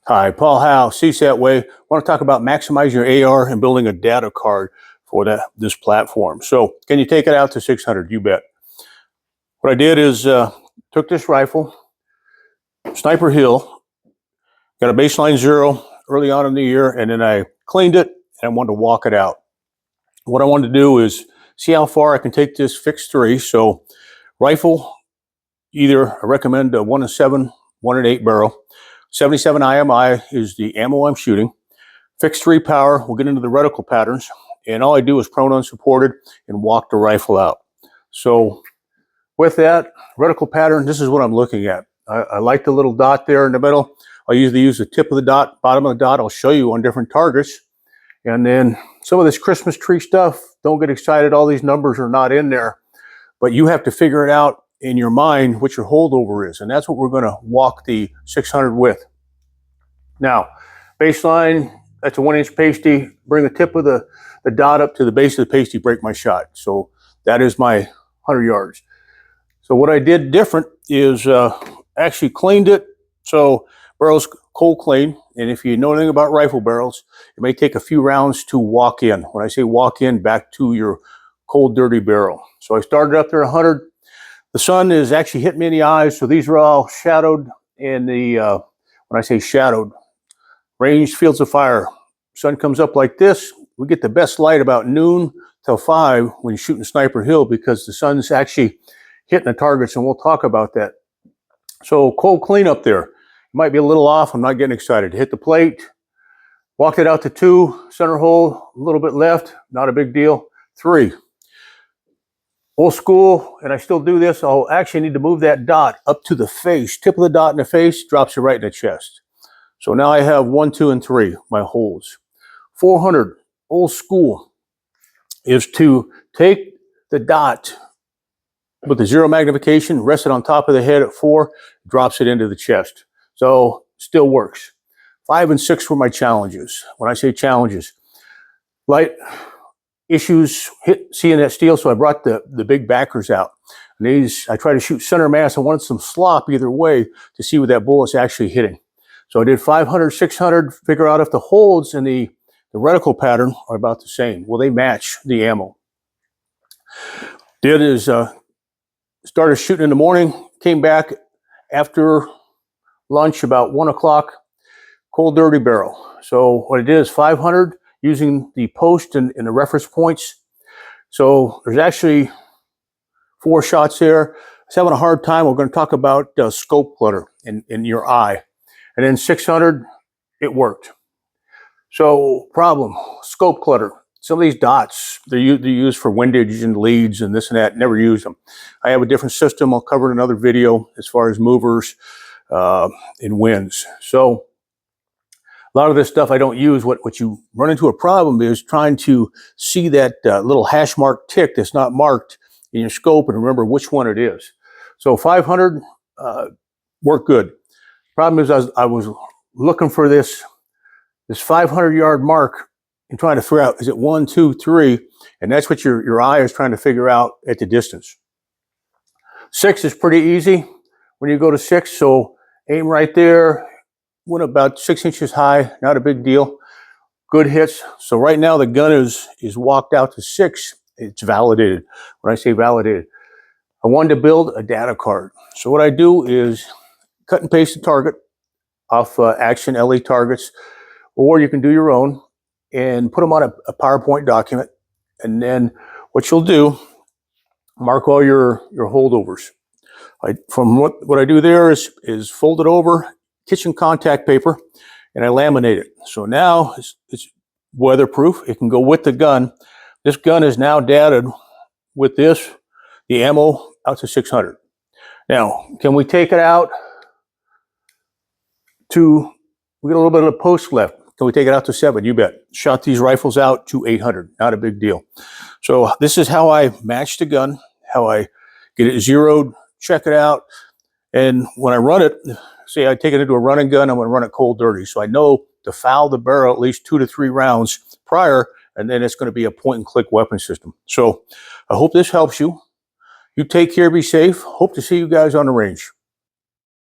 Hi, Paul Howe, CSAT Way. I want to talk about maximizing your AR and building a data card for this platform. So can you take it out to 600? You bet. What I did is took this rifle, Sniper Hill, got a baseline 0 early on in the year, and then I cleaned it and I wanted to walk it out. What I wanted to do is see how far I can take this fixed 3. So rifle, either I recommend a 1-7, 1-8 barrel. 77 IMI is the ammo I'm shooting. Fixed 3 power, we'll get into the reticle patterns. And all I do is prone unsupported and walk the rifle out. So with that reticle pattern, this is what I'm looking at. I like the little dot there in the middle. I'll usually use the tip of the dot, bottom of the dot. I'll show you on different targets. And then some of this Christmas tree stuff, don't get excited. All these numbers are not in there. But you have to figure it out in your mind what your holdover is. And that's what we're going to walk the 600 with. Now, baseline, that's a 1-inch pasty. Bring the tip of the dot up to the base of the pasty, break my shot. So that is my 100 yards. So what I did different is actually cleaned it. So barrel's cold clean. And if you know anything about rifle barrels, it may take a few rounds to walk in. When I say walk in, back to your cold, dirty barrel. So I started up there 100. The sun is actually hitting me in the eyes, so these are all shadowed in the, when I say shadowed, ranged fields of fire. Sun comes up like this. We get the best light about noon till 5 when you're shooting Sniper Hill because the sun's actually hitting the targets, and we'll talk about that. So cold clean up there. It might be a little off. I'm not getting excited. Hit the plate, walked it out to 2, center hole, a little bit left, not a big deal. 3. Old school, and I still do this, I'll actually need to move that dot up to the face. Tip of the dot in the face drops it right in the chest. So now I have 1, 2, and 3, my holes. 400, old school, is to take the dot with the 0 magnification, rest it on top of the head at 4, drops it into the chest. So still works. 5 and 6 were my challenges. When I say challenges, light issues seeing that steel, so I brought the big backers out. And these, I try to shoot center mass. I wanted some slop either way to see what that bullet's actually hitting. So I did 500, 600, figure out if the holds and the reticle pattern are about the same. Will they match the ammo? Did is started shooting in the morning, came back after lunch about 1 o'clock, cold dirty barrel. So what I did is 500, using the post and the reference points. So there's actually 4 shots there. I was having a hard time. We're going to talk about scope clutter in your eye. And then 600, it worked. So problem, scope clutter. Some of these dots, they're used for windage and leads and this and that. Never use them. I have a different system. I'll cover in another video as far as movers and winds. So a lot of this stuff I don't use. What you run into a problem is trying to see that little hash mark tick that's not marked in your scope and remember which one it is. So 500 worked good. Problem is I was looking for this 500-yard mark and trying to figure out, is it 1, 2, 3? And that's what your eye is trying to figure out at the distance. 6 is pretty easy when you go to 6. So aim right there. Went about 6 inches high, not a big deal. Good hits. So right now the gun is walked out to 6. It's validated. When I say validated, I wanted to build a data card. So what I do is cut and paste the target off Action LE targets, or you can do your own and put them on a PowerPoint document. And then what you'll do, mark all your holdovers. From what I do there is fold it over, kitchen contact paper, and I laminate it. So now it's weatherproof. It can go with the gun. This gun is now dated with the ammo out to 600. Now, can we take it out to, we got a little bit of the post left. Can we take it out to 7? You bet. Shot these rifles out to 800. Not a big deal. So this is how I match the gun, how I get it zeroed, check it out. And when I run it, say I take it into a running gun, I'm going to run it cold dirty. So I know to foul the barrel at least 2 to 3 rounds prior, and then it's going to be a point and click weapon system. So I hope this helps you. You take care, be safe. Hope to see you guys on the range.